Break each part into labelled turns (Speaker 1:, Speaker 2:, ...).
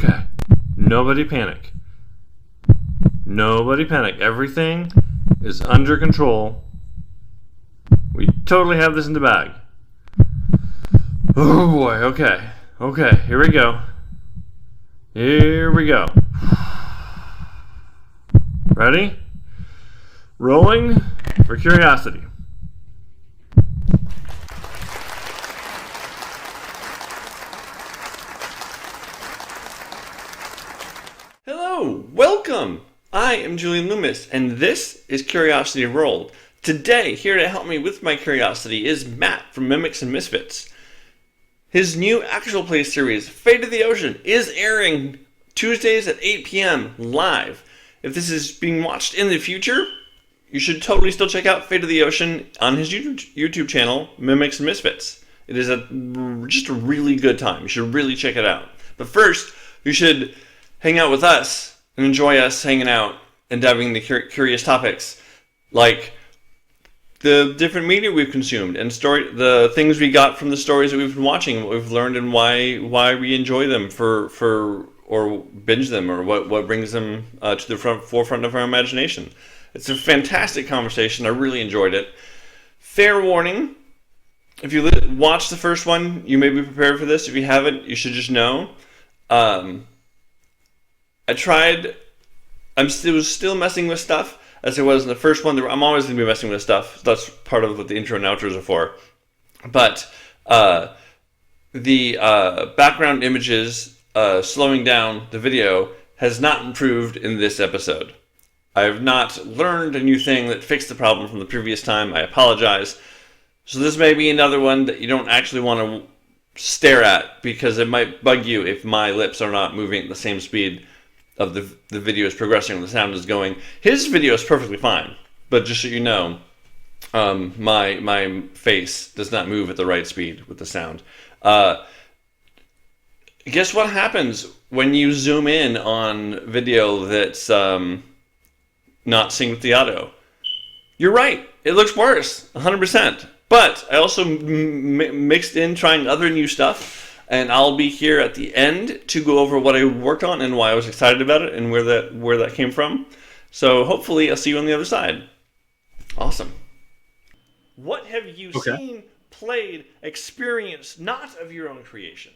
Speaker 1: Okay. Nobody panic. Nobody panic. Everything is under control. We totally have this in the bag. Oh boy, okay. Okay, here we go. Here we go. Ready? Rolling for curiosity. Hello, welcome! I am Julian Loomis, and this is Curiosity Rolled. Today, here to help me with my curiosity is Matt from MimmicsNMisfits. His new actual play series, Fate of the Ocean, is airing Tuesdays at 8 p.m. live. If this is being watched in the future, you should totally still check out Fate of the Ocean on his YouTube channel, MimicsNMisfits. It is just a really good time. You should really check it out. But first, you should hang out with us and enjoy us hanging out and diving into curious topics like the different media we've consumed and the things we got from the stories that we've been watching, what we've learned, and why we enjoy them or binge them, or what brings them to the forefront of our imagination. It's a fantastic conversation. I really enjoyed it. Fair warning, if you watched the first one, you may be prepared for this. If you haven't, you should just know. I was still messing with stuff as I was in the first one. I'm always going to be messing with stuff. That's part of what the intro and outros are for. But the background images slowing down the video has not improved in this episode. I have not learned a new thing that fixed the problem from the previous time. I apologize. So this may be another one that you don't actually want to stare at, because it might bug you if my lips are not moving at the same speed of the video is progressing and the sound is going. His video is perfectly fine, but just so you know, my face does not move at the right speed with the sound. Guess what happens when you zoom in on video that's not synced with the audio? You're right, it looks worse, 100%. But I also mixed in trying other new stuff. And I'll be here at the end to go over what I worked on and why I was excited about it and where that came from. So hopefully I'll see you on the other side. Awesome. What have you seen, played, experienced, not of your own creation,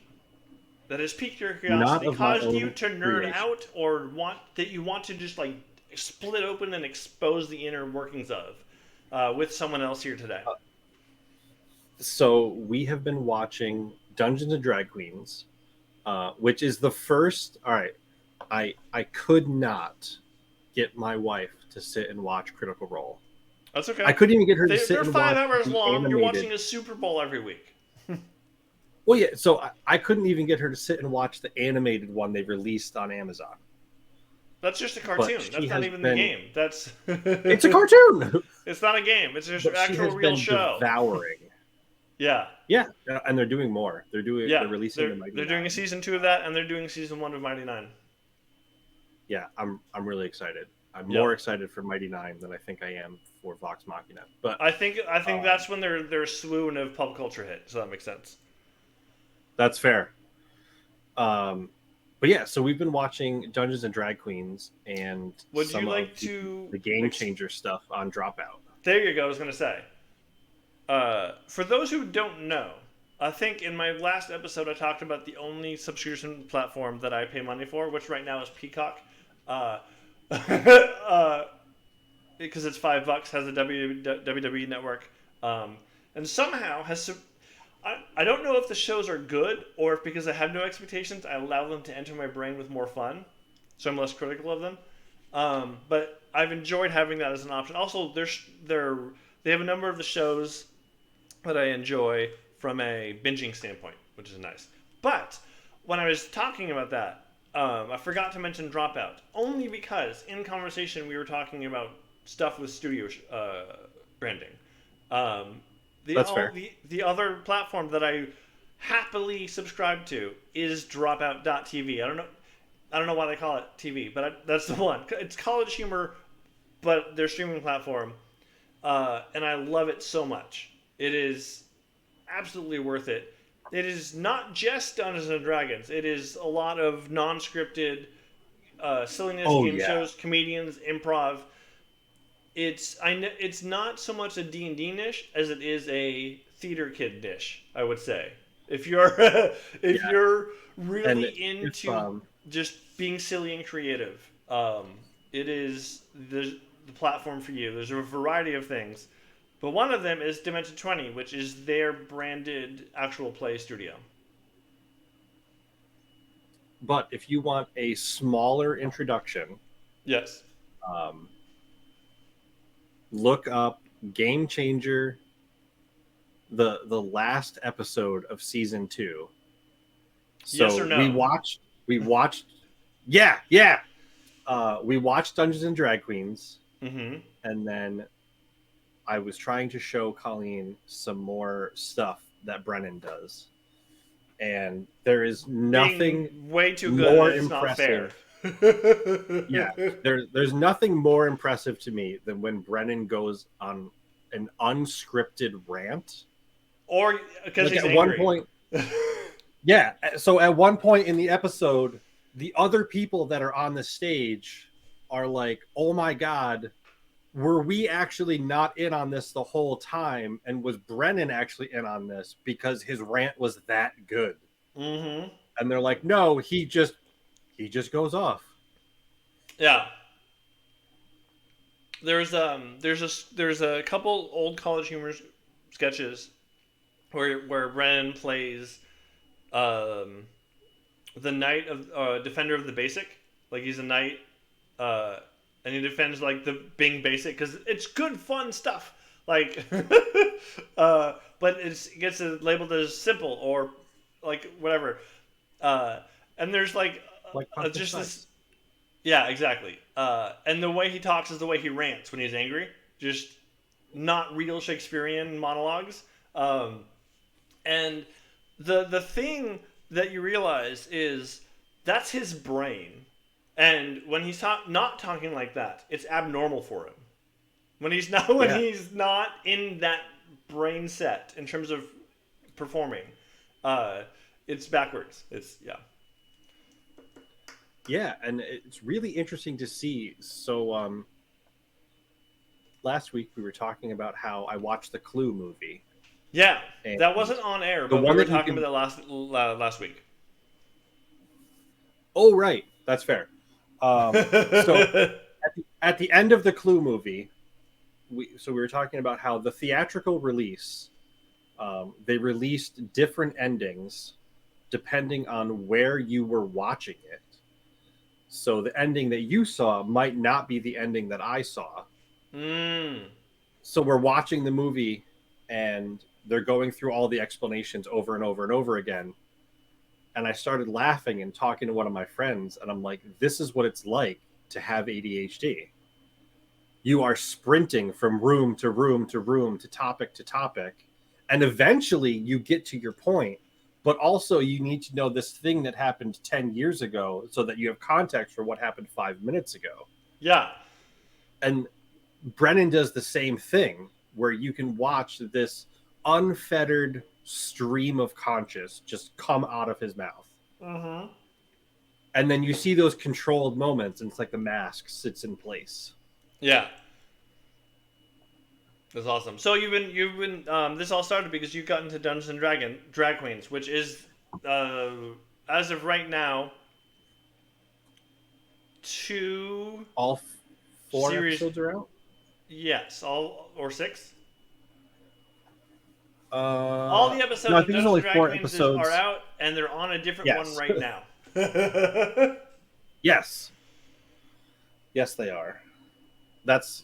Speaker 1: that has piqued your curiosity, caused you to nerd out, or want to just like split open and expose the inner workings of with someone else here today?
Speaker 2: So we have been watching Dungeons and Drag Queens, which is the first. All right, I could not get my wife to sit and watch Critical Role.
Speaker 1: That's okay.
Speaker 2: I couldn't even get her to sit and watch.
Speaker 1: They're 5 hours long. Animated. You're watching a Super Bowl every week.
Speaker 2: Well, yeah. So I couldn't even get her to sit and watch the animated one they released on Amazon.
Speaker 1: That's just a cartoon. That's not even the game. That's
Speaker 2: it's a cartoon.
Speaker 1: It's not a game. It's just an actual real show.
Speaker 2: Devouring.
Speaker 1: Yeah,
Speaker 2: and they're doing more. They're releasing the Mighty
Speaker 1: They're doing a season 2 of that, and they're doing season 1 of Mighty 9.
Speaker 2: Yeah, I'm really excited. I'm more excited for Mighty 9 than I think I am for Vox Machina. But
Speaker 1: I think that's when their swoon of pop culture hit. So that makes sense.
Speaker 2: That's fair. But yeah, so we've been watching Dungeons and Drag Queens and the Game Changer stuff on Dropout.
Speaker 1: There you go. I was gonna say. For those who don't know, I think in my last episode I talked about the only subscription platform that I pay money for, which right now is Peacock, because it's $5, has a WWE network, and somehow has. I don't know if the shows are good or if because I have no expectations, I allow them to enter my brain with more fun, so I'm less critical of them. But I've enjoyed having that as an option. Also, they have a number of the shows that I enjoy from a binging standpoint, which is nice. But when I was talking about that, I forgot to mention Dropout, only because in conversation we were talking about stuff with studio branding.
Speaker 2: That's fair.
Speaker 1: The other platform that I happily subscribe to is Dropout.tv. I don't know why they call it TV, but that's the one. It's College Humor, but their streaming platform. And I love it so much. It is absolutely worth it. It is not just Dungeons and Dragons. It is a lot of non-scripted silliness,
Speaker 2: Oh
Speaker 1: game
Speaker 2: yeah,
Speaker 1: shows, comedians, improv. It's not so much a D&D niche as it is a theater kid dish, I would say. If you're if
Speaker 2: yeah.
Speaker 1: you're
Speaker 2: And
Speaker 1: really
Speaker 2: if
Speaker 1: into just being silly and creative, it is the platform for you. There's a variety of things, but one of them is Dimension 20, which is their branded actual play studio.
Speaker 2: but if you want a smaller introduction,
Speaker 1: Yes.
Speaker 2: um, look up Game Changer, the last episode of season 2.
Speaker 1: Yes or
Speaker 2: So we
Speaker 1: no?
Speaker 2: watched we watched yeah, yeah. We watched Dungeons and Drag Queens,
Speaker 1: Mm-hmm.
Speaker 2: and then I was trying to show Colleen some more stuff that Brennan does. And there is nothing
Speaker 1: Being way too good
Speaker 2: more
Speaker 1: that it's not fair.
Speaker 2: impressive. Yeah, there's nothing more impressive to me than when Brennan goes on an unscripted rant.
Speaker 1: Or because
Speaker 2: Like
Speaker 1: he's
Speaker 2: at one
Speaker 1: angry.
Speaker 2: point, yeah. So at one point in the episode, the other people that are on the stage are like, "Oh my god, were we actually not in on this the whole time? And was Brennan actually in on this because his rant was that good?"
Speaker 1: Mm-hmm.
Speaker 2: And they're like, "No, he just goes off."
Speaker 1: Yeah. There's a couple old college humor sketches where Ren plays um, the knight of defender of the basic. Like he's a knight, uh, and he defends like the being basic because it's good fun stuff. Like, but it gets labeled as simple or like whatever. Uh, and there's like
Speaker 2: Like pumpkin
Speaker 1: just this.
Speaker 2: spice.
Speaker 1: Yeah, exactly. And the way he talks is the way he rants when he's angry. Just not real Shakespearean monologues. And the thing that you realize is that's his brain. And when he's not talking like that, it's abnormal for him. When
Speaker 2: Yeah.
Speaker 1: he's not in that brain set in terms of performing, uh, it's backwards. It's yeah.
Speaker 2: Yeah, and it's really interesting to see. So last week we were talking about how I watched the Clue movie,
Speaker 1: Yeah,
Speaker 2: and
Speaker 1: that wasn't on air,
Speaker 2: the
Speaker 1: but we
Speaker 2: one
Speaker 1: were
Speaker 2: that you
Speaker 1: talking
Speaker 2: can.
Speaker 1: about that last week.
Speaker 2: Oh, right, that's fair. So at the end of the Clue movie, we were talking about how the theatrical release, they released different endings depending on where you were watching it. So the ending that you saw might not be the ending that I saw.
Speaker 1: mm,
Speaker 2: So we're watching the movie and they're going through all the explanations over and over and over again. And I started laughing and talking to one of my friends, and I'm like, this is what it's like to have ADHD. You are sprinting from room to room to room to topic, and eventually you get to your point, but also you need to know this thing that happened 10 years ago so that you have context for what happened 5 minutes ago.
Speaker 1: yeah,
Speaker 2: And Brennan does the same thing where you can watch this unfettered stream of conscious just come out of his mouth.
Speaker 1: mm-hmm.
Speaker 2: And then you see those controlled moments, and it's like the mask sits in place.
Speaker 1: Yeah, that's awesome. So you've been this all started because you got into Dungeons and Drag Queens, which is uh, as of right now two
Speaker 2: All four
Speaker 1: series.
Speaker 2: episodes are out.
Speaker 1: Yes, all or six. All
Speaker 2: Uh,
Speaker 1: the
Speaker 2: no,
Speaker 1: episodes
Speaker 2: I
Speaker 1: of
Speaker 2: think there's
Speaker 1: Dungeons
Speaker 2: only
Speaker 1: and Drag
Speaker 2: four
Speaker 1: Queens are
Speaker 2: episodes.
Speaker 1: out, and they're on a different one
Speaker 2: Yes,
Speaker 1: right now.
Speaker 2: yes, yes, they are. That's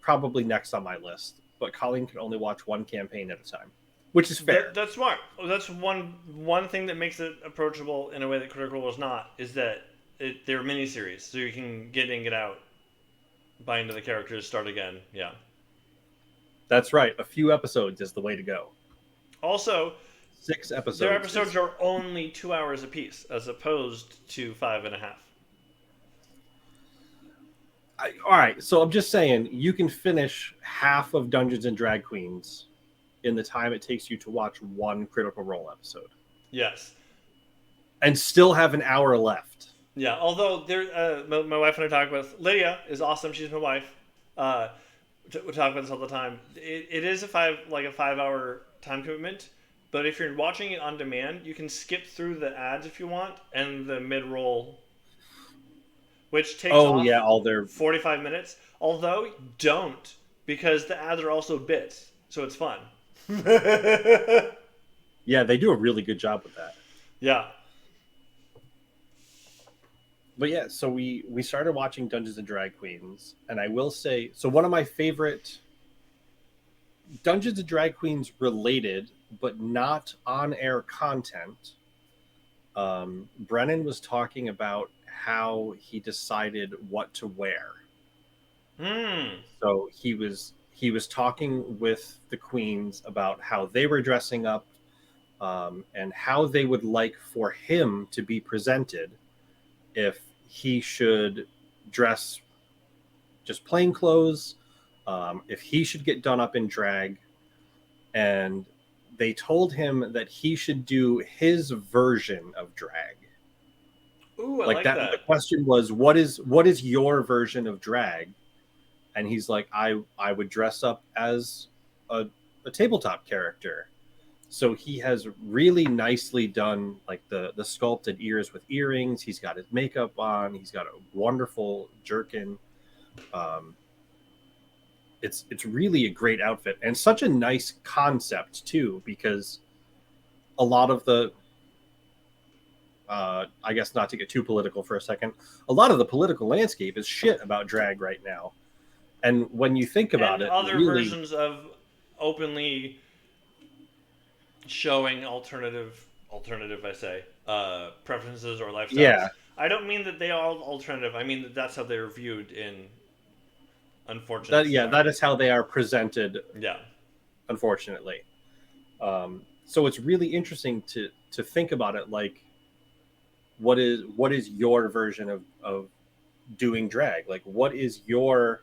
Speaker 2: probably next on my list. But Colleen can only watch one campaign at a time, which is fair.
Speaker 1: That's smart. That's one thing that makes it approachable in a way that Critical Role was not. Is that they're miniseries, so you can get in, get out, buy into the characters, start again. Yeah.
Speaker 2: That's right. A few episodes is the way to go.
Speaker 1: Also,
Speaker 2: Six
Speaker 1: their
Speaker 2: episodes
Speaker 1: episodes
Speaker 2: is
Speaker 1: are only 2 hours apiece, as opposed to 5.5.
Speaker 2: all right. So I'm just saying you can finish half of Dungeons and Drag Queens in the time it takes you to watch one Critical Role episode,
Speaker 1: Yes.
Speaker 2: and still have an hour left.
Speaker 1: Yeah. Although my wife and I talk about Lydia is awesome. She's my wife. Uh, we talk about this all the time. It is a 5 hour time commitment. But if you're watching it on demand, you can skip through the ads if you want and the mid roll, which takes
Speaker 2: Oh
Speaker 1: off
Speaker 2: yeah, all their
Speaker 1: 45 minutes. Although don't, because the ads are also bits, so it's fun.
Speaker 2: yeah, they do a really good job with that.
Speaker 1: Yeah.
Speaker 2: But yeah, so we started watching Dungeons and Drag Queens, and I will say, so one of my favorite Dungeons and Drag Queens related, but not on air content. Brennan was talking about how he decided what to wear. So he was talking with the queens about how they were dressing up, and how they would like for him to be presented, if he should dress just plain clothes, if he should get done up in drag. And they told him that he should do his version of drag.
Speaker 1: Ooh, I
Speaker 2: Like
Speaker 1: like
Speaker 2: that.
Speaker 1: that.
Speaker 2: The question was, what is your version of drag? And he's like, I would dress up as a tabletop character. So he has really nicely done like the sculpted ears with earrings. He's got his makeup on. He's got a wonderful jerkin. It's really a great outfit, and such a nice concept too, because a lot of the I guess, not to get too political for a second, a lot of the political landscape is shit about drag right now. And when you think about
Speaker 1: And
Speaker 2: it,
Speaker 1: other
Speaker 2: really,
Speaker 1: versions of openly showing alternative I say preferences or lifestyles.
Speaker 2: yeah,
Speaker 1: I don't mean that they are alternative. I mean that that's how they're viewed in unfortunate society.
Speaker 2: that is how they are presented,
Speaker 1: Yeah.
Speaker 2: unfortunately. So it's really interesting to think about it, like what is your version of doing drag? Like, what is your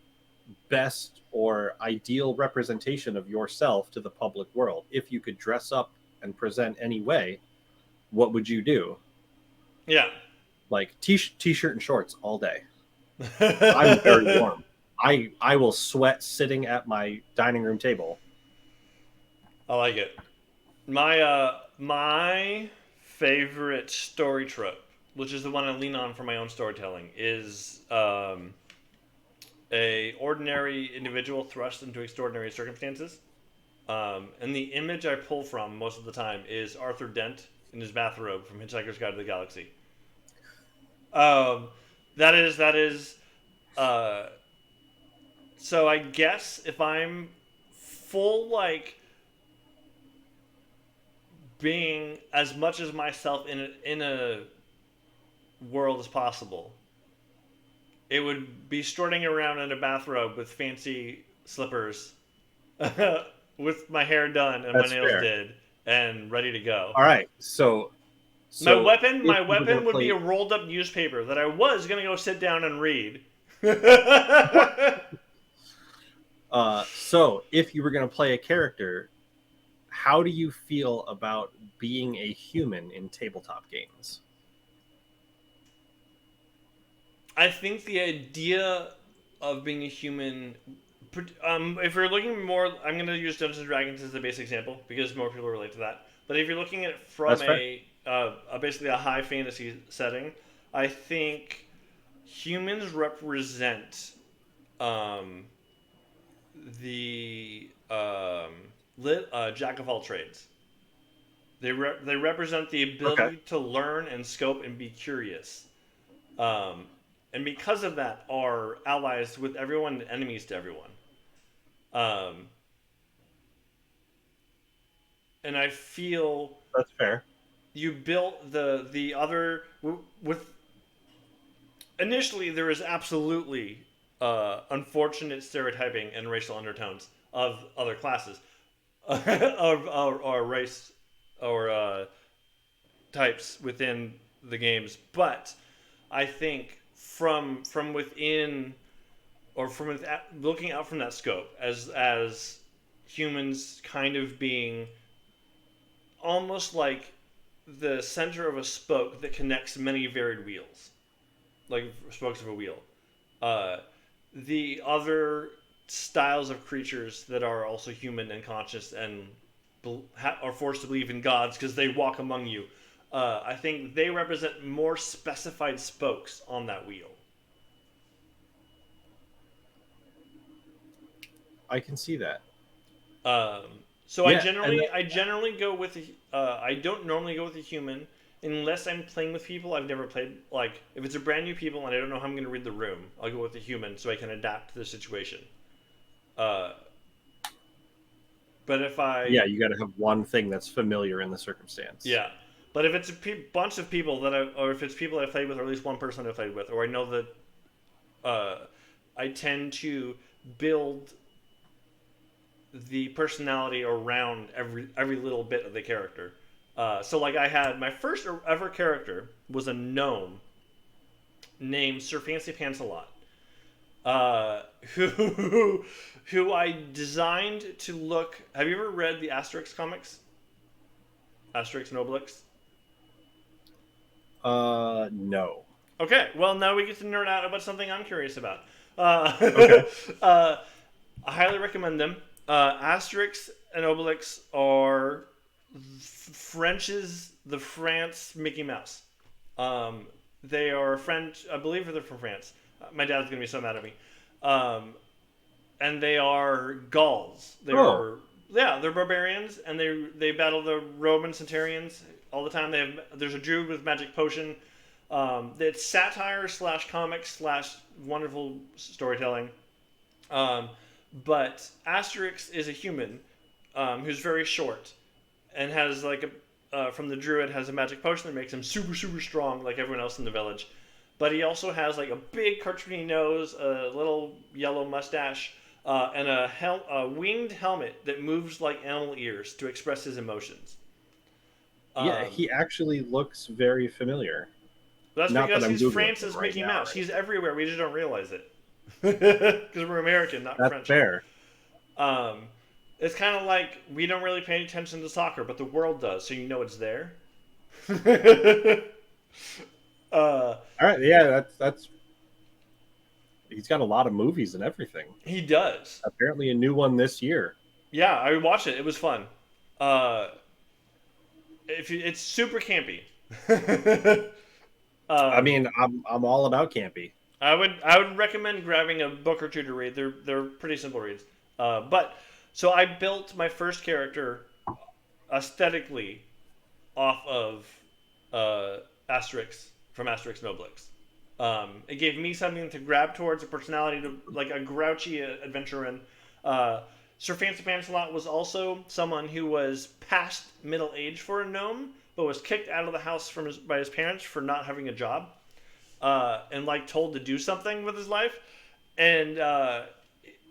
Speaker 2: best or ideal representation of yourself to the public world? If you could dress up and present any way, what would you do?
Speaker 1: Yeah.
Speaker 2: Like t-shirt and shorts all day. I'm very warm. I will sweat sitting at my dining room table.
Speaker 1: I like it. My favorite story trope, which is the one I lean on for my own storytelling, is a ordinary individual thrust into extraordinary circumstances. And the image I pull from most of the time is Arthur Dent in his bathrobe from Hitchhiker's Guide to the Galaxy. That is. Uh, so I guess if I'm full being as much as myself in a world as possible, it would be strutting around in a bathrobe with fancy slippers, with my hair done and
Speaker 2: That's
Speaker 1: my nails
Speaker 2: fair.
Speaker 1: did, and ready to go.
Speaker 2: All right. So
Speaker 1: My
Speaker 2: if you were gonna
Speaker 1: weapon would be
Speaker 2: play,
Speaker 1: a rolled up newspaper that I was gonna go sit down and read.
Speaker 2: so if you were going to play a character, how do you feel about being a human in tabletop games?
Speaker 1: I think the idea of being a human, if you're looking more, I'm going to use Dungeons and Dragons as the basic example because more people relate to that. But if you're looking at it from
Speaker 2: That's fair.
Speaker 1: basically a high fantasy setting, I think humans represent the jack of all trades. They represent the ability
Speaker 2: Okay.
Speaker 1: to learn and scope and be curious. And because of that, are allies with everyone and enemies to everyone. And I feel
Speaker 2: That's fair.
Speaker 1: you built the other with. Initially, there is absolutely unfortunate stereotyping and racial undertones of other classes, or race, or types within the games. But I think from within, or from looking out from that scope, as humans kind of being almost like the center of a spoke that connects many varied wheels, like spokes of a wheel. Uh, the other styles of creatures that are also human and conscious and are forced to believe in gods because they walk among you. I think they represent more specified spokes on that wheel.
Speaker 2: I can see that.
Speaker 1: So
Speaker 2: Yeah, and
Speaker 1: I generally go with I don't normally go with a human unless I'm playing with people I've never played. Like if it's a brand new people and I don't know how I'm going to read the room, I'll go with a human so I can adapt to the situation. Uh, but if I
Speaker 2: yeah, you got to have one thing that's familiar in the circumstance.
Speaker 1: Yeah, but if it's a bunch of people or if it's people I've played with, or at least one person I've played with, or I know that uh, I tend to build the personality around every little bit of the character. So like I had my first ever character was a gnome named Sir Fancy Pants a Lot, uh, who who I designed to look. Have you ever read the Asterix comics? Asterix and Obelix.
Speaker 2: No.
Speaker 1: Okay, well now we get to nerd out about something I'm curious about.
Speaker 2: Okay.
Speaker 1: Uh, I highly recommend them. Asterix and Obelix are the France Mickey Mouse. Um, they are French, I believe they're from France. My dad's gonna be so mad at me. Um, and they are Gauls. They
Speaker 2: Oh,
Speaker 1: are they're barbarians, and they battle the Roman centurions all the time. There's a druid with magic potion. It's satire slash comics slash wonderful storytelling. Um, but Asterix is a human who's very short and has like from the druid has a magic potion that makes him super super strong like everyone else in the village. But he also has like a big cartoony nose, a little yellow mustache, and a winged helmet that moves like animal ears to express his emotions.
Speaker 2: yeah,
Speaker 1: Um,
Speaker 2: he actually looks very familiar.
Speaker 1: that's
Speaker 2: Not that
Speaker 1: because
Speaker 2: I'm
Speaker 1: he's
Speaker 2: Googling him
Speaker 1: France's
Speaker 2: right
Speaker 1: Mickey
Speaker 2: now
Speaker 1: Mouse.
Speaker 2: or
Speaker 1: He's
Speaker 2: anything.
Speaker 1: everywhere. We just don't realize it because we're American, not
Speaker 2: That's
Speaker 1: French.
Speaker 2: fair.
Speaker 1: Um, it's kind of like we don't really pay attention to soccer, but the world does, so you know it's there. uh,
Speaker 2: All right, yeah, that's he's got a lot of movies and everything.
Speaker 1: he does.
Speaker 2: Apparently, a new one this year.
Speaker 1: Yeah, I watched it. It was fun. Uh, it's super campy.
Speaker 2: I
Speaker 1: um,
Speaker 2: mean, I'm all about campy.
Speaker 1: I would recommend grabbing a book or two to read. They're pretty simple reads. But so I built my first character aesthetically off of Asterix from Asterix and Obelix. It gave me something to grab towards, a personality to like a grouchy adventurer. Uh, Sir Fancy Pants a Lot was also someone who was past middle age for a gnome, but was kicked out of the house by his parents for not having a job, and like told to do something with his life. And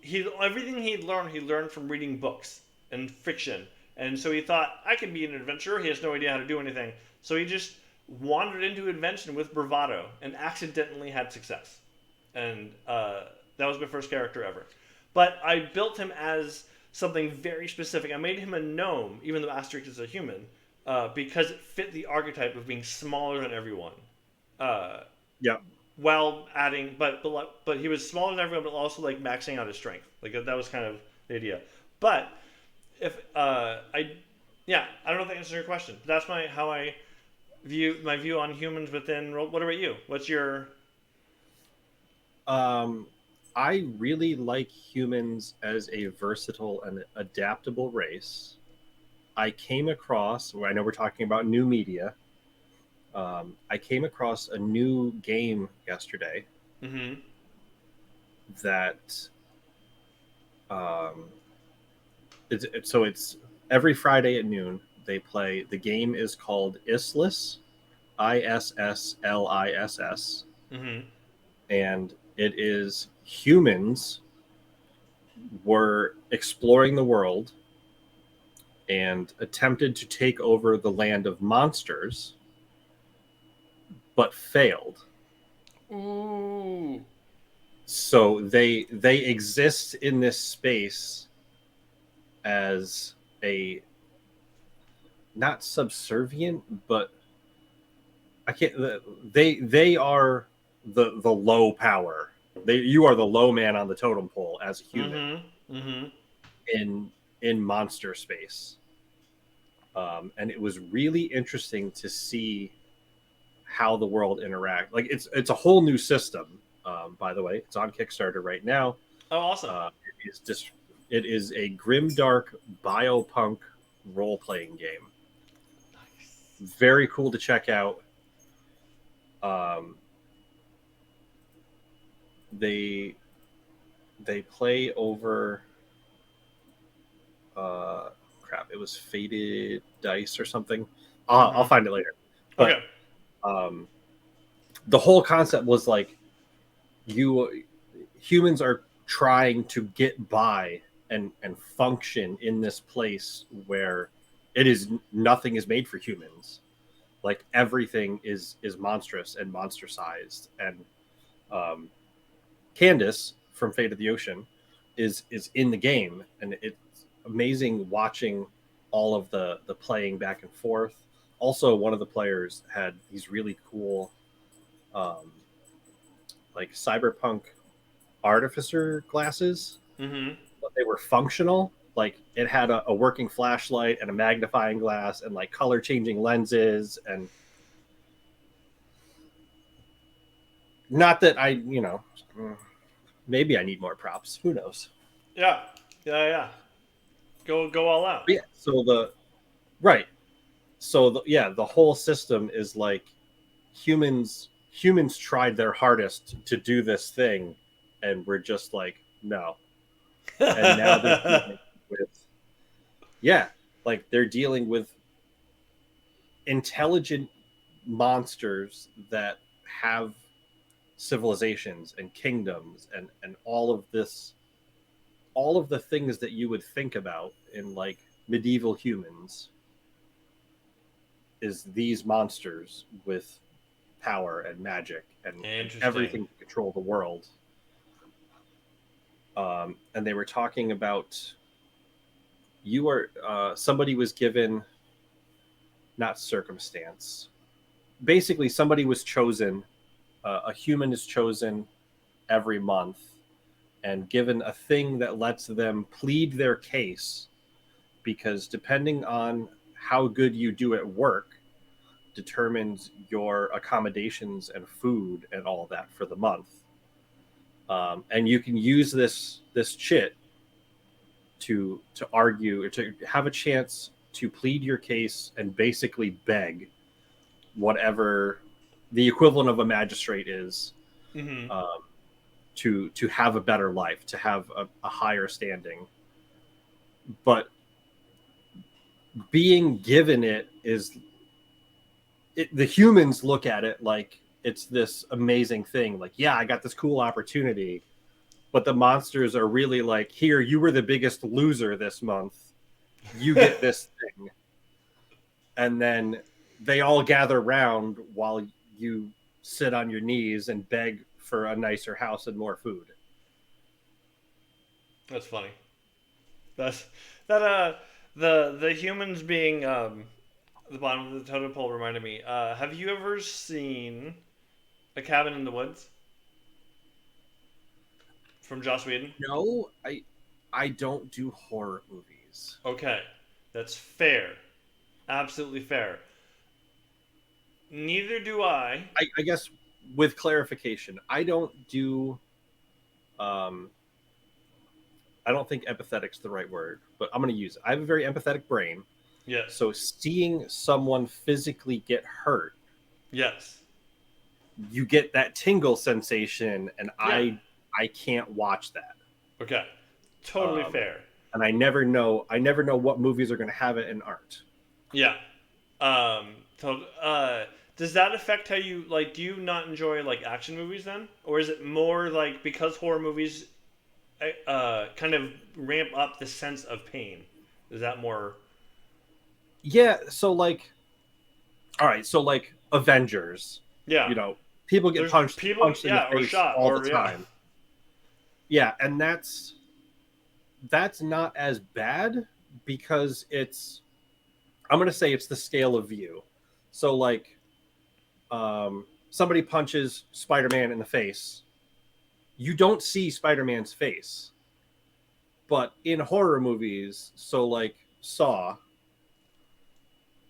Speaker 1: he everything he learned from reading books and fiction. And so he thought, I can be an adventurer. He has no idea how to do anything. So he just wandered into invention with bravado and accidentally had success. And that was my first character ever. But I built him as something very specific. I made him a gnome, even though Asterix is a human, because it fit the archetype of being smaller than everyone. Uh,
Speaker 2: Yeah.
Speaker 1: while adding, but he was smaller than everyone, but also like maxing out his strength. Like that was kind of the idea. But if yeah, I don't know if that answers your question. But that's how I view my view on humans within. What about you? What's your
Speaker 2: Um, I really like humans as a versatile and adaptable race. I came across, I know we're talking about new media. I came across a new game yesterday
Speaker 1: mm-hmm.
Speaker 2: that um, so it's every Friday at noon. They play. The game is called Isliss, ISSLISS,
Speaker 1: Mm-hmm.
Speaker 2: and it is humans were exploring the world and attempted to take over the land of monsters, but failed.
Speaker 1: Ooh.
Speaker 2: So they exist in this space as a not subservient, but I can't. They are the low power. You are the low man on the totem pole as a human in monster space. And it was really interesting to see how the world interact. Like it's a whole new system. By the way, it's on Kickstarter right now.
Speaker 1: Oh, awesome!
Speaker 2: It is a grimdark biopunk role playing game.
Speaker 1: Nice.
Speaker 2: Very cool to check out. They play over. Crap! It was Faded Dice or something. I'll find it later. But,
Speaker 1: okay.
Speaker 2: The whole concept was like humans are trying to get by and function in this place where nothing is made for humans. Like everything is monstrous and monster sized. And Candace from Fate of the Ocean is in the game, and it's amazing watching all of the playing back and forth. Also, one of the players had these really cool like cyberpunk artificer glasses, but they were functional. Like it had a working flashlight and a magnifying glass and like color changing lenses. And not that maybe I need more props. Who knows?
Speaker 1: Yeah. Go all out.
Speaker 2: But yeah. So the whole system is like humans tried their hardest to do this thing, and we're just like, no. And now they're dealing they're dealing with intelligent monsters that have civilizations and kingdoms and all of the things that you would think about in like medieval humans is these monsters with power and magic and everything to control the world. And they were talking about somebody was given, not circumstance. Basically, somebody was chosen. A human is chosen every month and given a thing that lets them plead their case, because depending on how good you do at work determines your accommodations and food and all that for the month. And you can use this chit to argue or to have a chance to plead your case and basically beg whatever the equivalent of a magistrate is, to have a better life, to have a higher standing. But being given the humans look at it like it's this amazing thing. Like, yeah, I got this cool opportunity. But the monsters are really like, here, you were the biggest loser this month. You get this thing. And then they all gather round while you sit on your knees and beg for a nicer house and more food.
Speaker 1: That's funny. The humans being the bottom of the totem pole reminded me. Have you ever seen A Cabin in the Woods from Joss Whedon?
Speaker 2: No, I don't do horror movies.
Speaker 1: Okay, that's fair. Absolutely fair. Neither do I.
Speaker 2: I guess with clarification, I don't do. I don't think empathetic's the right word, but I'm going to use it. I have a very empathetic brain.
Speaker 1: Yes.
Speaker 2: So seeing someone physically get hurt,
Speaker 1: yes,
Speaker 2: you get that tingle sensation, and yeah. I can't watch that.
Speaker 1: Okay, totally fair.
Speaker 2: And I never know what movies are going to have it and aren't.
Speaker 1: Yeah. Does that affect how you like? Do you not enjoy like action movies then, or is it more like because horror movies kind of ramp up the sense of pain? Is that more?
Speaker 2: Yeah. So like, all right. So like Avengers.
Speaker 1: Yeah.
Speaker 2: You know, people get punched in the face all the time. Yeah, and that's not as bad because I'm going to say it's the scale of view. So like somebody punches Spider-Man in the face, you don't see Spider-Man's face. But in horror movies, so like Saw,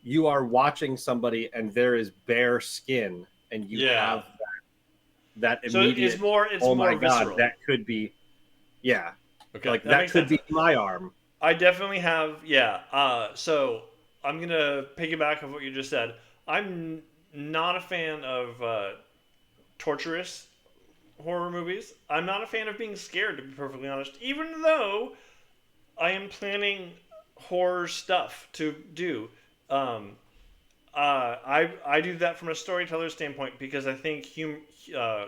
Speaker 2: you are watching somebody and there is bare skin, and you
Speaker 1: Yeah.
Speaker 2: have that
Speaker 1: So
Speaker 2: immediate,
Speaker 1: it's
Speaker 2: oh
Speaker 1: more
Speaker 2: my God,
Speaker 1: visceral.
Speaker 2: that could be, yeah,
Speaker 1: Okay,
Speaker 2: like
Speaker 1: that
Speaker 2: that
Speaker 1: makes
Speaker 2: could
Speaker 1: sense.
Speaker 2: be my arm.
Speaker 1: I definitely have, yeah. So I'm gonna piggyback of what you just said. I'm not a fan of torturous horror movies. I'm not a fan of being scared, to be perfectly honest. Even though I am planning horror stuff to do, um, I do that from a storyteller standpoint because I think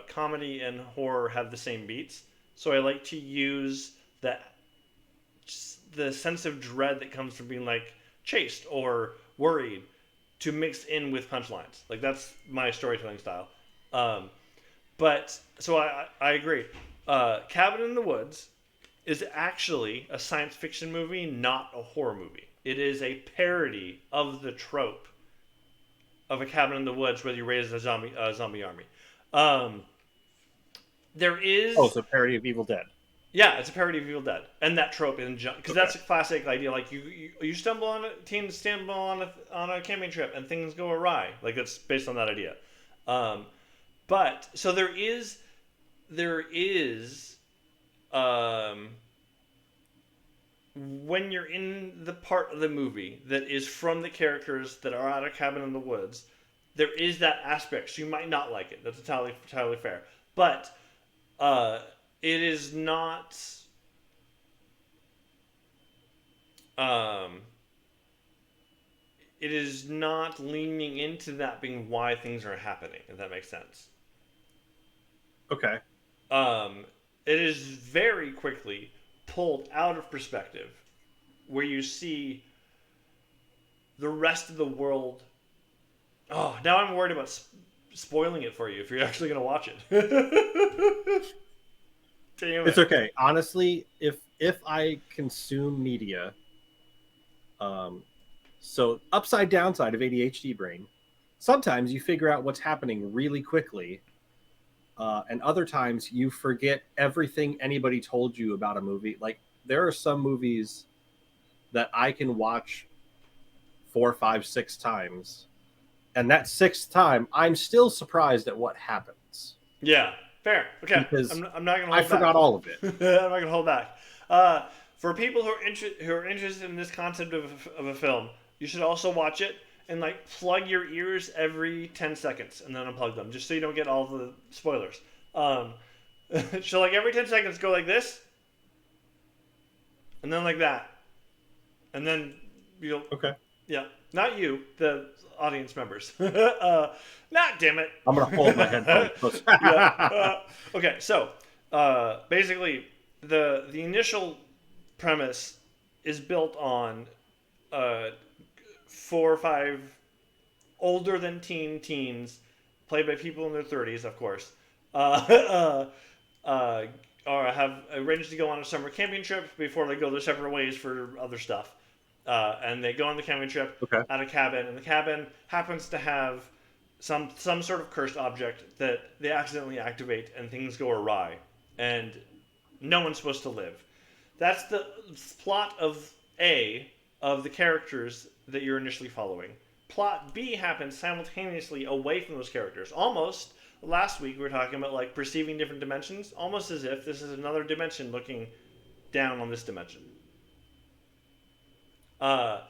Speaker 1: comedy and horror have the same beats. So I like to use that the sense of dread that comes from being like chased or worried to mix in with punchlines. Like that's my storytelling style. Um, but so I agree. Cabin in the Woods is actually a science fiction movie, not a horror movie. It is a parody of the trope of a cabin in the woods where you raise a zombie army. Um, there
Speaker 2: Oh,
Speaker 1: is
Speaker 2: it's a parody of Evil Dead.
Speaker 1: Yeah, it's a parody of Evil Dead, and that trope in because
Speaker 2: Okay.
Speaker 1: that's a classic idea. Like you stumble on teens stumble on a camping trip and things go awry. Like it's based on that idea. Um, but so there is um, when you're in the part of the movie that is from the characters that are at a cabin in the woods, there is that aspect. So you might not like it. That's entirely fair. But uh, it is not. Um, it is not leaning into that being why things are happening. If that makes sense.
Speaker 2: Okay.
Speaker 1: Um, it is very quickly pulled out of perspective, where you see the rest of the world. Oh, now I'm worried about spoiling it for you if you're actually going to watch it. Damn
Speaker 2: It's
Speaker 1: it.
Speaker 2: okay. Honestly, if I consume media, um, so upside downside of ADHD brain, sometimes you figure out what's happening really quickly, and other times you forget everything anybody told you about a movie. Like there are some movies that I can watch 4, 5, 6 times, and that sixth time, I'm still surprised at what happens
Speaker 1: Yeah, fair. Okay,
Speaker 2: because
Speaker 1: I'm not gonna
Speaker 2: I
Speaker 1: hold back.
Speaker 2: forgot all of it.
Speaker 1: I'm not gonna hold back. Uh, for people who are interested in this concept of a film, you should also watch it and like plug your ears every 10 seconds and then unplug them, just so you don't get all the spoilers. Um, so like every 10 seconds, go like this, and then like that, and then you'll
Speaker 2: Okay.
Speaker 1: yeah, not you, the audience members. Not damn it.
Speaker 2: I'm gonna hold my headphones close.
Speaker 1: Yeah. Okay, so basically, the initial premise is built on uh, 4 or 5 older than teens, played by people in their 30s, of course, uh, or have arranged to go on a summer camping trip before they go their separate ways for other stuff. And they go on the camping trip
Speaker 2: Okay.
Speaker 1: at a cabin, and the cabin happens to have some sort of cursed object that they accidentally activate, and things go awry, and no one's supposed to live. That's the plot of A of the characters that you're initially following. Plot B happens simultaneously away from those characters. Almost last week we were talking about like perceiving different dimensions, almost as if this is another dimension looking down on this dimension. Uh,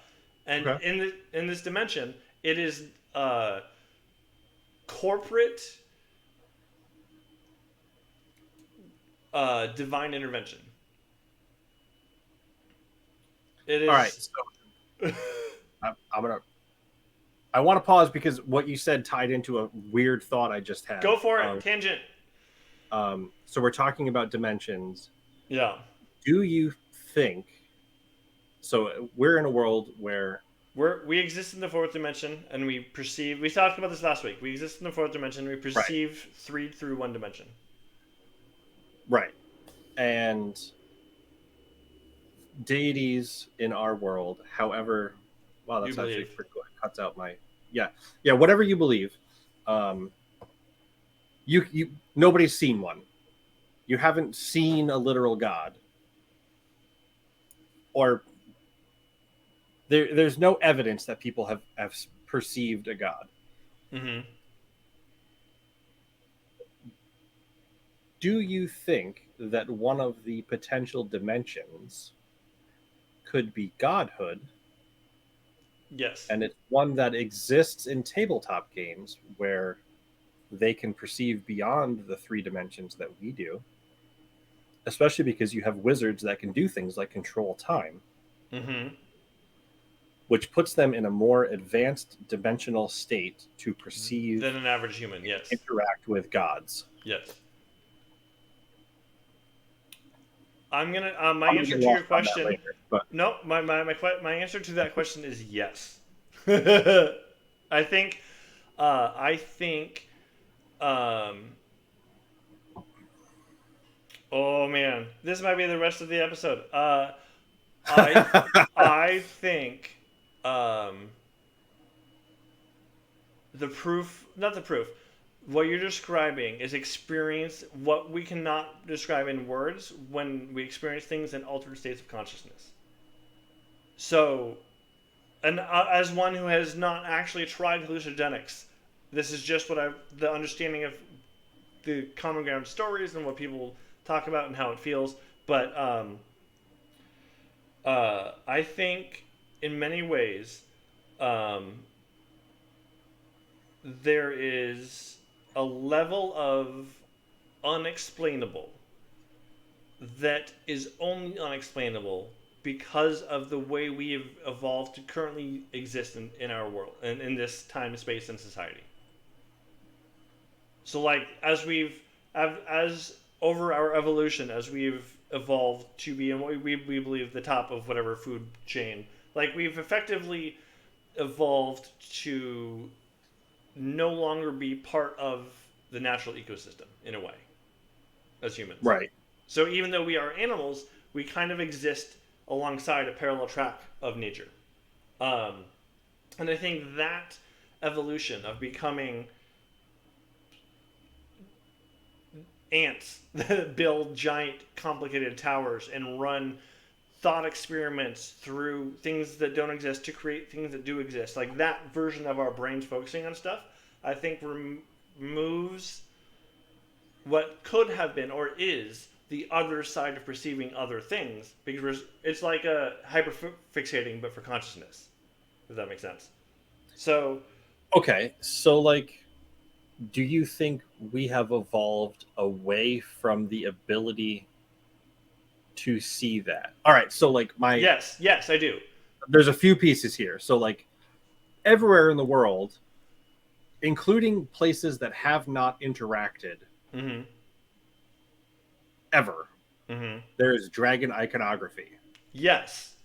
Speaker 1: and
Speaker 2: Okay.
Speaker 1: in this dimension, it is corporate divine intervention. It
Speaker 2: All right.
Speaker 1: is.
Speaker 2: So I'm gonna. I want to pause because what you said tied into a weird thought I just had.
Speaker 1: Go for it. Tangent.
Speaker 2: So we're talking about dimensions.
Speaker 1: Yeah.
Speaker 2: Do you think? So we're in a world where
Speaker 1: We exist in the fourth dimension, and we perceive. We talked about this last week. We exist in the fourth dimension. We
Speaker 2: right,
Speaker 1: perceive three through one dimension.
Speaker 2: right, and deities in our world, however, wow,
Speaker 1: You
Speaker 2: that's actually
Speaker 1: believe.
Speaker 2: pretty cool. It cuts out my yeah, whatever you believe. Um, you nobody's seen one. You haven't seen a literal god, or there's no evidence that people have perceived a god.
Speaker 1: Mm-hmm.
Speaker 2: Do you think that one of the potential dimensions could be godhood,
Speaker 1: Yes.
Speaker 2: and it's one that exists in tabletop games where they can perceive beyond the three dimensions that we do, especially because you have wizards that can do things like control time,
Speaker 1: Mm-hmm.
Speaker 2: which puts them in a more advanced dimensional state to perceive
Speaker 1: Than an average human.
Speaker 2: and
Speaker 1: Yes.
Speaker 2: interact with gods.
Speaker 1: Yes. I'm gonna. My
Speaker 2: I'm gonna
Speaker 1: answer
Speaker 2: get
Speaker 1: to your
Speaker 2: lost on that
Speaker 1: question.
Speaker 2: later, but
Speaker 1: No, my answer to that question is yes. I think. I think. Um, oh man, this might be the rest of the episode. I I think. Um, the proof, not the proof. What you're describing is experience what we cannot describe in words when we experience things in altered states of consciousness. So, and as one who has not actually tried hallucinogenics, this is just what the understanding of the common ground stories and what people talk about and how it feels. But I think in many ways, um, there is a level of unexplainable that is only unexplainable because of the way we have evolved to currently exist in our world and in this time, space, and society. So, like, as over our evolution, as we've evolved to be, and what we believe the top of whatever food chain, like, we've effectively evolved to no longer be part of the natural ecosystem in a way as humans.
Speaker 2: right.
Speaker 1: So even though we are animals, we kind of exist alongside a parallel track of nature. Um, and I think that evolution of becoming ants that build giant, complicated towers and run thought experiments through things that don't exist to create things that do exist, like that version of our brains focusing on stuff, I think removes what could have been or is the other side of perceiving other things, because it's like a hyperfixating but for consciousness, if that makes sense. So
Speaker 2: Okay, so like, do you think we have evolved away from the ability to see that? All right, so like
Speaker 1: yes, I do.
Speaker 2: there's a few pieces here. So like everywhere in the world, including places that have not interacted
Speaker 1: Mm-hmm.
Speaker 2: ever,
Speaker 1: Mm-hmm.
Speaker 2: there is dragon iconography.
Speaker 1: Yes,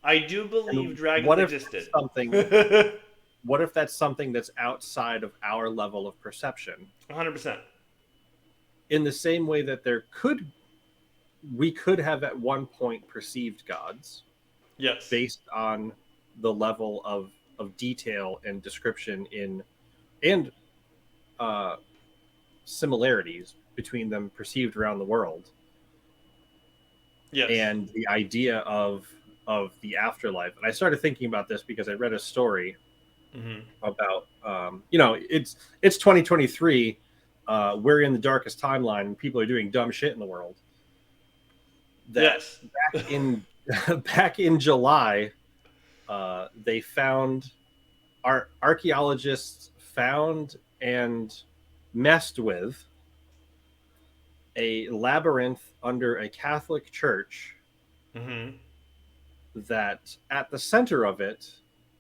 Speaker 1: I do believe
Speaker 2: And
Speaker 1: dragons existed.
Speaker 2: what if that's something that's outside of our level of perception?
Speaker 1: 100%.
Speaker 2: In the same way that we could have at one point perceived gods
Speaker 1: Yes.
Speaker 2: based on the level of detail and description and uh, similarities between them perceived around the world,
Speaker 1: Yes.
Speaker 2: and the idea of the afterlife. And I started thinking about this because I read a story
Speaker 1: Mm-hmm.
Speaker 2: about it's 2023. We're in the darkest timeline, and people are doing dumb shit in the world. That
Speaker 1: Yes.
Speaker 2: back in back in July, they found archaeologists found and messed with a labyrinth under a Catholic church
Speaker 1: Mm-hmm.
Speaker 2: that at the center of it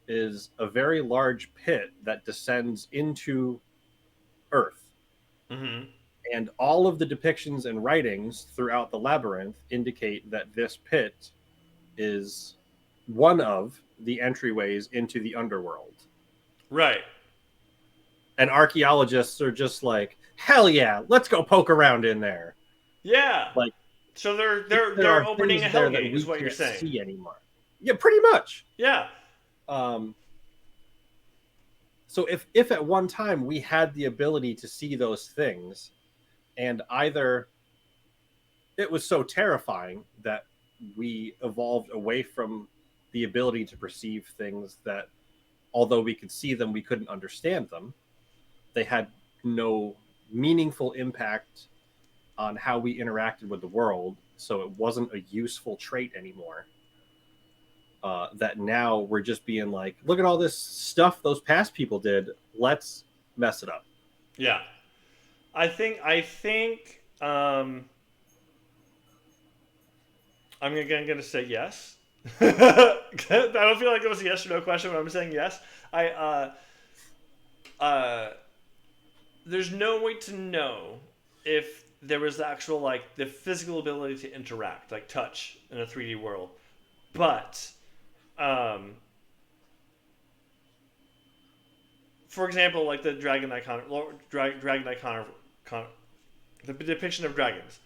Speaker 2: is a very large pit that descends into earth.
Speaker 1: Mm-hmm.
Speaker 2: And all of the depictions and writings throughout the labyrinth indicate that this pit is one of the entryways into the underworld.
Speaker 1: Right.
Speaker 2: And archaeologists are just like, hell yeah, let's go poke around in there.
Speaker 1: Yeah.
Speaker 2: Like,
Speaker 1: So
Speaker 2: There
Speaker 1: they're
Speaker 2: are
Speaker 1: opening a
Speaker 2: things there that
Speaker 1: hellgate,
Speaker 2: we
Speaker 1: is what you're
Speaker 2: can't
Speaker 1: saying.
Speaker 2: see anymore. Yeah, pretty much.
Speaker 1: Yeah.
Speaker 2: So if at one time we had the ability to see those things, and either it was so terrifying that we evolved away from the ability to perceive things, that although we could see them, we couldn't understand them. They had no meaningful impact on how we interacted with the world, so it wasn't a useful trait anymore. That now we're just being like, look at all this stuff those past people did. Let's mess it up.
Speaker 1: Yeah. I think I'm gonna say yes. I don't feel like it was a yes or no question, but I'm saying yes. I uh there's no way to know if there was the actual like the physical ability to interact, like touch in a 3D world. But um for example, like the dragon icon, dragon icon, the depiction of dragons,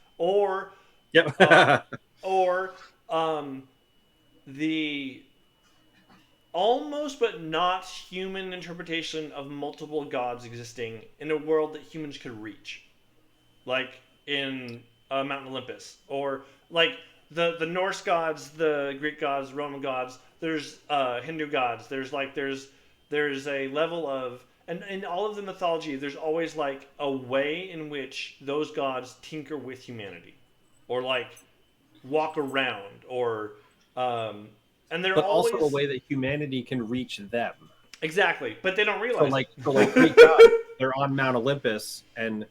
Speaker 2: Yep.
Speaker 1: uh, or the almost but not human interpretation of multiple gods existing in a world that humans could reach, like in Mount Olympus, or like the Norse gods, the Greek gods, Roman gods. There's Hindu gods. There's a level of and in all of the mythology, there's always like a way in which those gods tinker with humanity, or like walk around, or and they're
Speaker 2: But also a
Speaker 1: always
Speaker 2: way that humanity can reach them.
Speaker 1: exactly, but they don't
Speaker 2: So
Speaker 1: realize
Speaker 2: like
Speaker 1: it.
Speaker 2: so like Greek gods, they're on Mount Olympus, and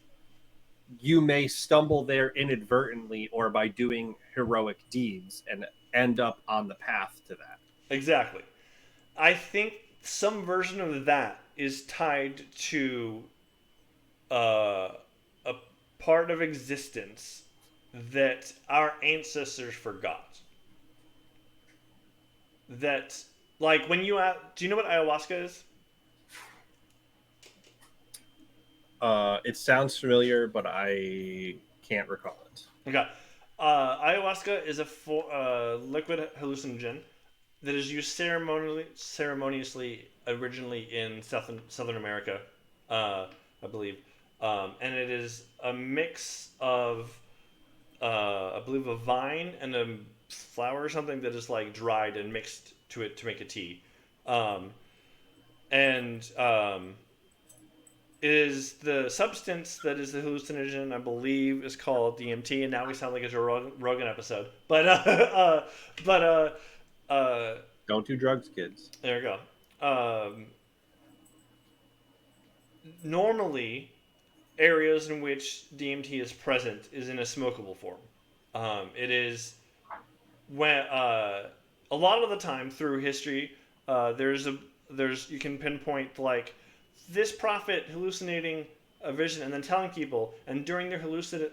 Speaker 2: you may stumble there inadvertently or by doing heroic deeds and end up on the path to that.
Speaker 1: Exactly. I think some version of that is tied to a part of existence that our ancestors forgot. That, like, when you do you know what ayahuasca is?
Speaker 2: It sounds familiar, but I can't recall it.
Speaker 1: Okay. Ayahuasca is a liquid hallucinogen that is used ceremoniously originally in Southern America, I believe. And it is a mix of, I believe, a vine and a flower or something that is like dried and mixed to it to make a tea. Um, and It is the substance that is the hallucinogen, I believe, is called DMT, and now we sound like a Joe Rogan episode. But but
Speaker 2: Don't do drugs, kids.
Speaker 1: there you go. Normally, areas in which DMT is present is in a smokable form. It is when a lot of the time through history, there's you can pinpoint like this prophet hallucinating a vision and then telling people, and during their hallucinating,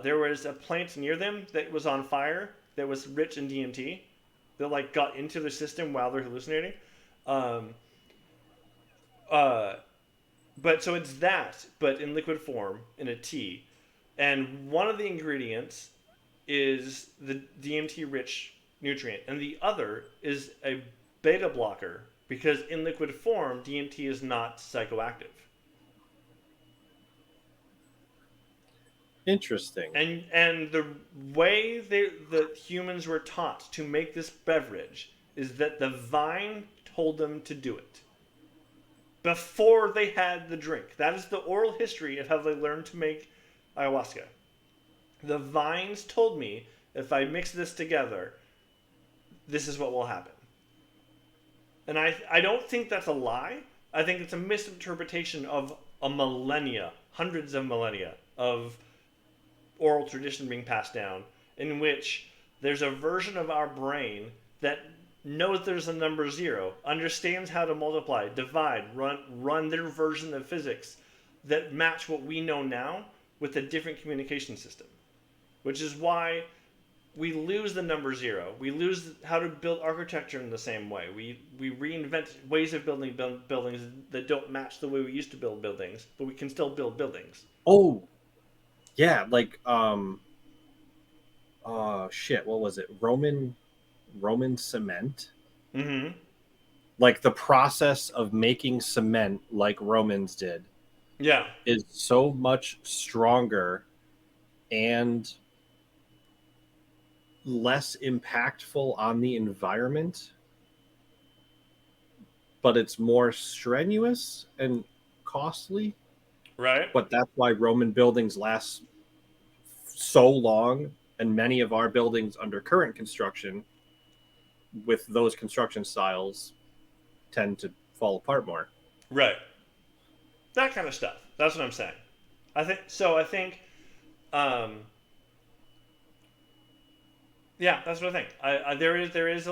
Speaker 1: there was a plant near them that was on fire that was rich in DMT that like got into the system while they're hallucinating. Um, uh, but so it's that, but in liquid form in a tea, and one of the ingredients is the DMT rich nutrient, and the other is a beta blocker because in liquid form DMT is not psychoactive.
Speaker 2: Interesting.
Speaker 1: And the way the humans were taught to make this beverage is that the vine told them to do it before they had the drink. That is the oral history of how they learned to make ayahuasca. The vines told me if I mix this together, this is what will happen. And I don't think that's a lie. I think it's a misinterpretation of a millennia, hundreds of millennia of oral tradition being passed down, in which there's a version of our brain that knows there's a number zero, understands how to multiply, divide, run their version of physics that match what we know now with a different communication system. Which is why we lose the number zero. We lose how to build architecture in the same way. We reinvent ways of building buildings that don't match the way we used to build buildings, but we can still build buildings.
Speaker 2: Oh, Yeah, like oh shit, what was it? Roman cement?
Speaker 1: Mm-hmm.
Speaker 2: Like the process of making cement like Romans did
Speaker 1: Yeah.
Speaker 2: is so much stronger and less impactful on the environment, but it's more strenuous and costly.
Speaker 1: Right.
Speaker 2: But that's why Roman buildings last so long, and many of our buildings under current construction with those construction styles tend to fall apart more.
Speaker 1: Right. That kind of stuff. That's what I'm saying. I think so. I think, um, yeah, that's what I think. There is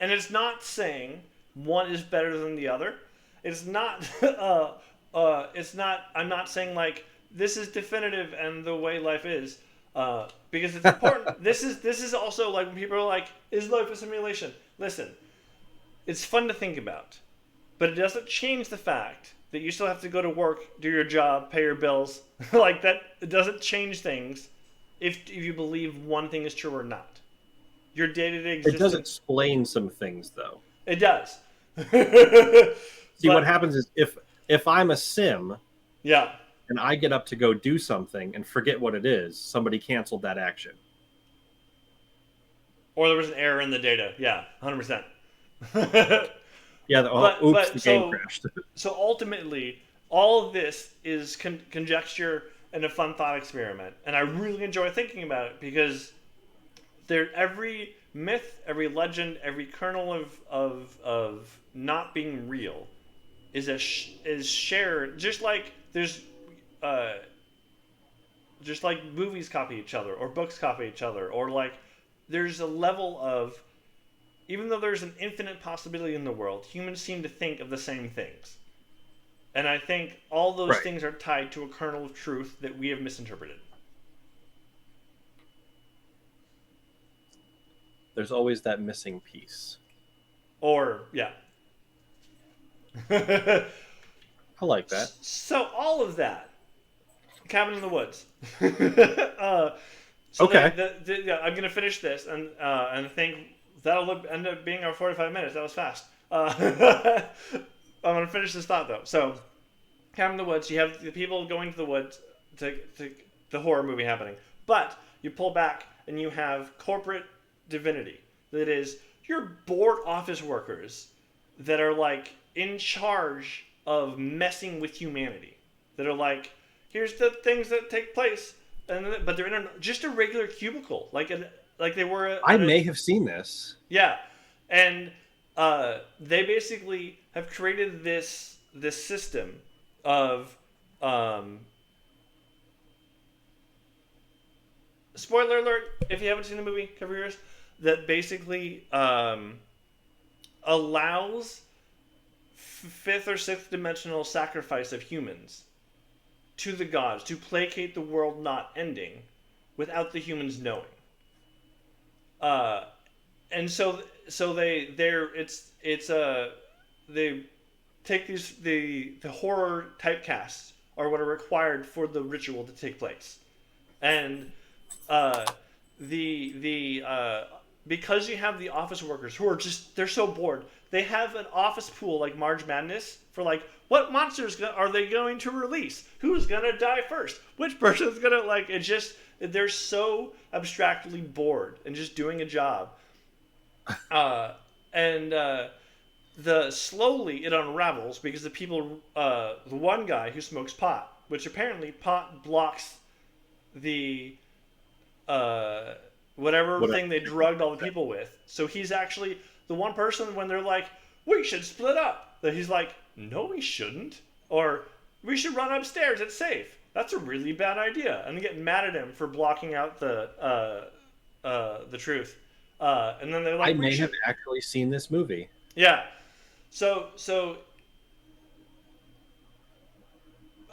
Speaker 1: and it's not saying one is better than the other. It's not. It's not. I'm not saying like this is definitive and the way life is. Because it's important. This is also like when people are like, "Is life a simulation?" Listen, it's fun to think about, but it doesn't change the fact that you still have to go to work, do your job, pay your bills. Like that, it doesn't change things if you believe one thing is true or not. Your day to day
Speaker 2: It does
Speaker 1: existence,
Speaker 2: explain some things, though.
Speaker 1: it does.
Speaker 2: See, what
Speaker 1: But
Speaker 2: happens is if I'm a sim
Speaker 1: yeah,
Speaker 2: and I get up to go do something and forget what it is, somebody canceled that action.
Speaker 1: or there was an error in the data. Yeah, 100%.
Speaker 2: Yeah, oops,
Speaker 1: But
Speaker 2: the game crashed.
Speaker 1: so ultimately, all of this is conjecture and a fun thought experiment, and I really enjoy thinking about it because every myth, every legend, every kernel of not being real is shared. Uh, just like movies copy each other or books copy each other, or like there's a level of, even though there's an infinite possibility in the world, humans seem to think of the same things. And I think all those
Speaker 2: Right.
Speaker 1: things are tied to a kernel of truth that we have misinterpreted.
Speaker 2: There's always that missing piece.
Speaker 1: Or, yeah.
Speaker 2: I like that.
Speaker 1: So, all of that, Cabin in the Woods. uh, so,
Speaker 2: Okay.
Speaker 1: yeah, I'm going to finish this, and I think that'll end up being our 45 minutes. That was fast. I'm going to finish this thought, though. So, Cabin in the Woods, you have the people going to the woods to the horror movie happening. But you pull back and you have corporate divinity. That is, your bored office workers that are like in charge of messing with humanity. That are like, here's the things that take place, but they're in just a regular cubicle, like they were.
Speaker 2: I may have seen this.
Speaker 1: Yeah, and they basically have created this system of spoiler alert if you haven't seen the movie, cover yours, that basically allows fifth or sixth dimensional sacrifice of humans to the gods to placate the world not ending without the humans knowing. Uh, and so they take the horror typecasts are what are required for the ritual to take place, and uh, the because you have the office workers who are just, they're so bored, they have an office pool like March Madness for like, what monsters are they going to release, who's gonna die first, which person's gonna, like, it just, they're so abstractly bored and just doing a job. And the slowly it unravels because the people, the one guy who smokes pot, which apparently pot blocks the whatever
Speaker 2: What?
Speaker 1: thing they drugged all the people with. So he's actually the one person when they're like, we should split up, that he's like, no, we shouldn't, or we should run upstairs, it's safe. That's a really bad idea, and they get mad at him for blocking out the truth. And then they're like,
Speaker 2: I may have actually seen this movie.
Speaker 1: yeah. So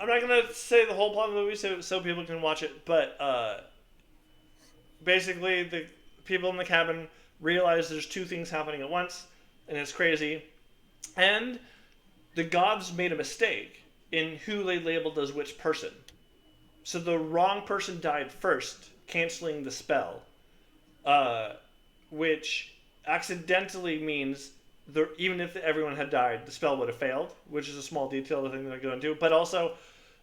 Speaker 1: I'm not gonna say the whole plot of the movie so people can watch it, but basically the people in the cabin realize there's two things happening at once, and it's crazy. And the gods made a mistake in who they labeled as which person. so the wrong person died first, canceling the spell, which accidentally means even if everyone had died, the spell would have failed, which is a small detail, the thing that I go into. But also,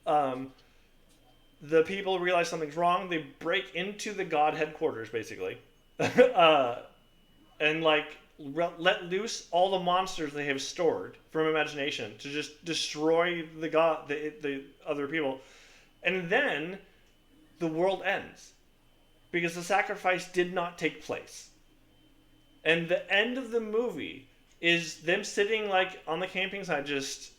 Speaker 1: the people realize something's wrong. They break into the god headquarters, basically, and like let loose all the monsters they have stored from imagination to just destroy the other people, and then the world ends because the sacrifice did not take place. And the end of the movie is them sitting like on the camping site, just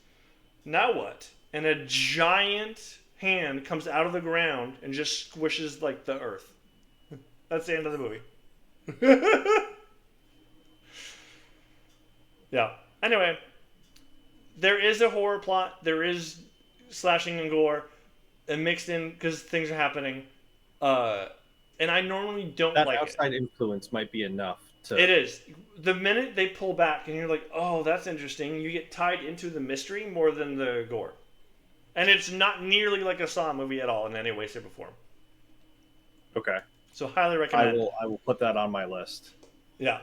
Speaker 1: now what? And a giant hand comes out of the ground and just squishes like the earth. That's the end of the movie. Yeah. Anyway, there is a horror plot. There is slashing and gore, and mixed in because things are happening. And I normally don't
Speaker 2: that
Speaker 1: like
Speaker 2: outside influence might be enough.
Speaker 1: It is. The minute they pull back and you're like, oh, that's interesting, you get tied into the mystery more than the gore. And it's not nearly like a Saw movie at all in any way, shape, or form.
Speaker 2: Okay.
Speaker 1: So highly recommend.
Speaker 2: I will put that on my list.
Speaker 1: Yeah.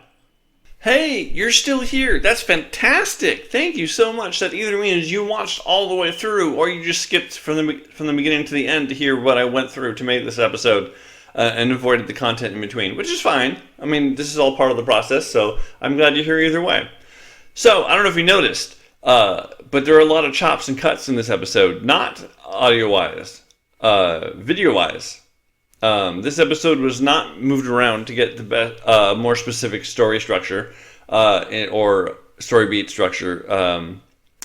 Speaker 1: Hey, you're still here. That's fantastic. Thank you so much. That either means you watched all the way through or you just skipped from the beginning to the end to hear what I went through to make this episode. And avoided the content in between, which is fine. I mean, this is all part of the process, so I'm glad you're here either way. So, I don't know if you noticed, but there are a lot of chops and cuts in this episode, not audio-wise, video-wise. This episode was not moved around to get the best, more specific story structure or story beat structure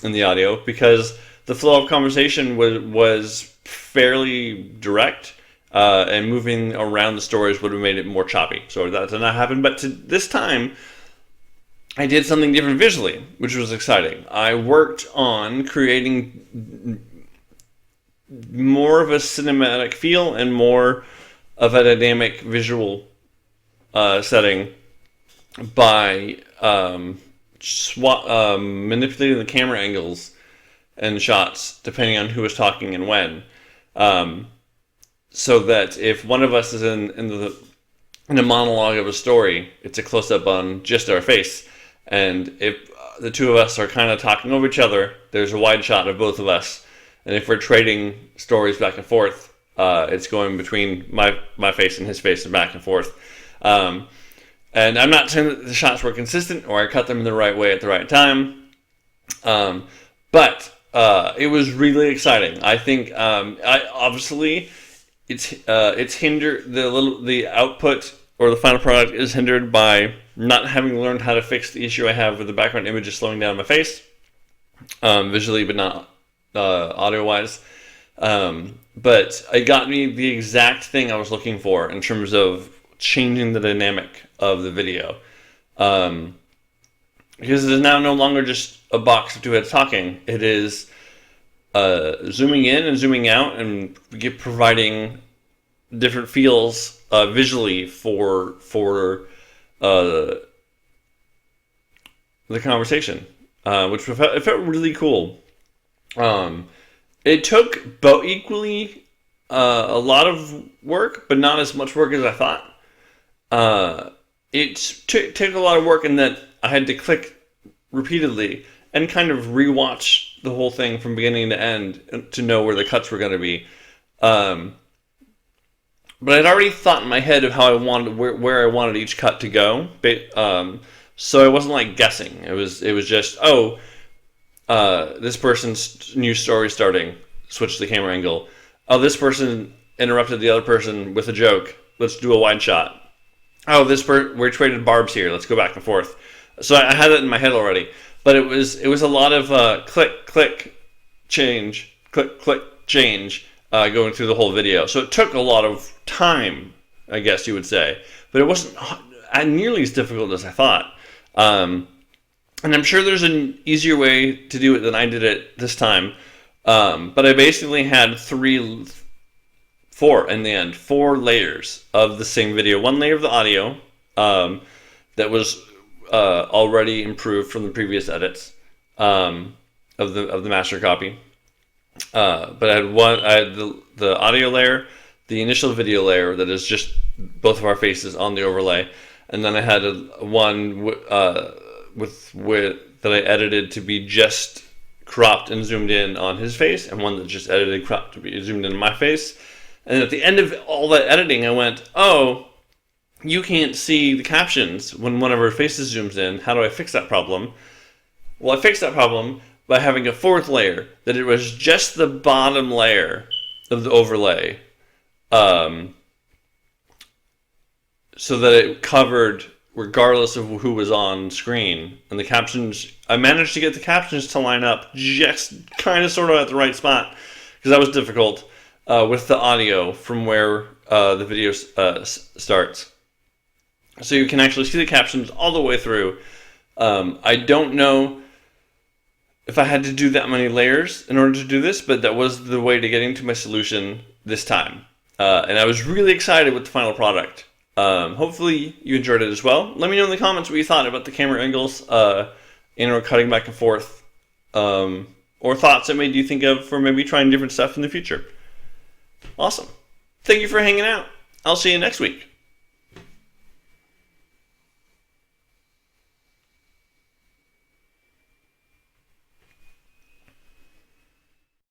Speaker 1: in the audio, because the flow of conversation was fairly direct. And moving around the stories would have made it more choppy. So that did not happen. But this time, I did something different visually, which was exciting. I worked on creating more of a cinematic feel and more of a dynamic visual setting by manipulating the camera angles and shots depending on who was talking and when. So that if one of us is in a monologue of a story, it's a close-up on just our face. And if the two of us are kind of talking over each other, there's a wide shot of both of us. And if we're trading stories back and forth, it's going between my face and his face and back and forth. And I'm not saying that the shots were consistent or I cut them in the right way at the right time. But it was really exciting. I think obviously it's hindered, the output or the final product is hindered by not having learned how to fix the issue I have with the background images slowing down my face, visually but not audio wise. But it got me the exact thing I was looking for in terms of changing the dynamic of the video, because it is now no longer just a box of two heads talking. It is zooming in and zooming out and providing different feels visually for the conversation, which it felt really cool. It took both equally a lot of work, but not as much work as I thought. It took a lot of work in that I had to click repeatedly and kind of rewatch the whole thing from beginning to end to know where the cuts were going to be. But I'd already thought in my head of how I wanted where I wanted each cut to go. So I wasn't like guessing. It was just this person's new story starting. Switch the camera angle. Oh, this person interrupted the other person with a joke. Let's do a wide shot. Oh, we're traded barbs here. Let's go back and forth. So I had it in my head already. But it was a lot of click, click, change, click, click, change going through the whole video. So it took a lot of time, I guess you would say. But it wasn't nearly as difficult as I thought. And I'm sure there's an easier way to do it than I did it this time. But I basically had four layers of the same video. One layer of the audio that was already improved from the previous edits of the master copy. But I had the audio layer, the initial video layer that is just both of our faces on the overlay, and then I had one that I edited to be just cropped and zoomed in on his face, and one that just edited cropped to be zoomed in on my face. And at the end of all that editing, I went, oh, you can't see the captions when one of our faces zooms in. How do I fix that problem? Well, I fixed that problem by having a fourth layer, that it was just the bottom layer of the overlay, so that it covered regardless of who was on screen. And the captions, I managed to get the captions to line up just kind of sort of at the right spot, because that was difficult with the audio from where the video starts. So you can actually see the captions all the way through. I don't know if I had to do that many layers in order to do this, but that was the way to getting to my solution this time. And I was really excited with the final product. Hopefully you enjoyed it as well. Let me know in the comments what you thought about the camera angles or cutting back and forth, or thoughts that made you think of for maybe trying different stuff in the future. Awesome. Thank you for hanging out. I'll see you next week.